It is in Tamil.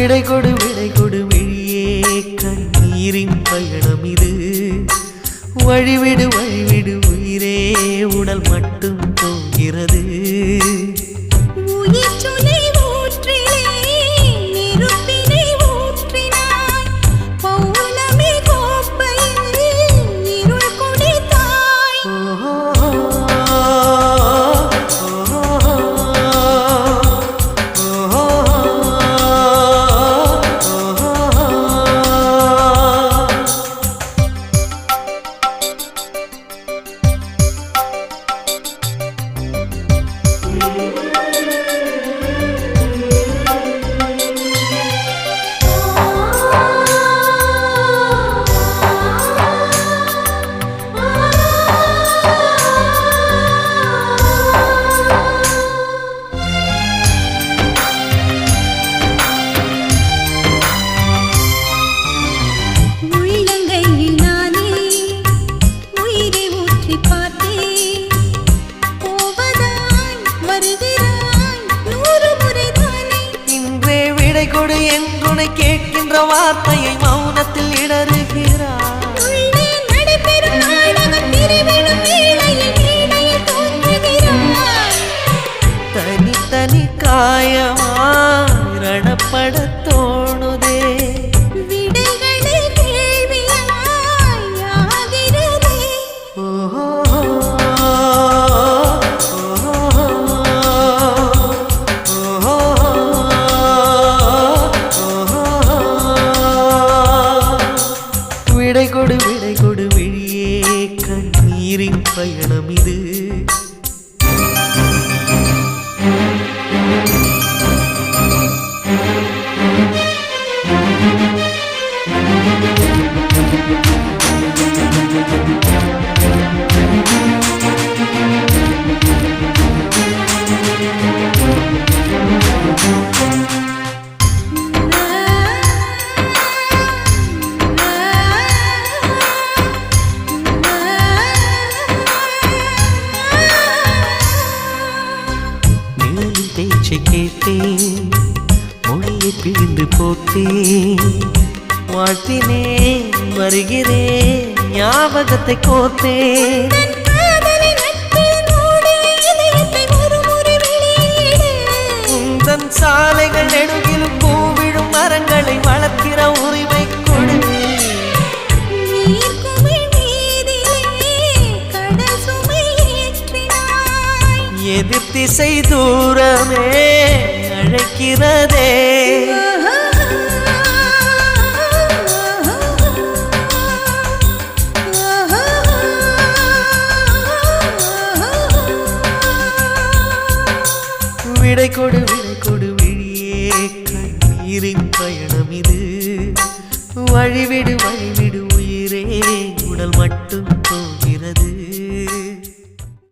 விடை கொடு விழியே கண்ணீரின் பயணம் இது வழிவிடு உயிரே உடல் மட்டும் போகிறது கேட்கின்ற வார்த்தையை மௌனத்தில் இடறுகிறார் தனி காயமாய் ரணப்பட தோணுதே விடை கொடு விழியே கண்ணீரின் பயணம் இது பேச்சை கேட்டேன் மொழியை பிழிந்து போட்டேன் வாழ்த்தினேன் வருகிறேன் ஞாபகத்தை கோர்த்தேன் உந்தன் சாலைகள் நெடுகிலும் பூவிடும் மரங்களை வளர்க்கிற உரிமை கொடு எதிர் திசை தூரமே அழைக்கிறதே விடை கொடு விழியே கண்ணீரின் பயணம் இது வழிவிடு உயிரே உடல் மட்டும்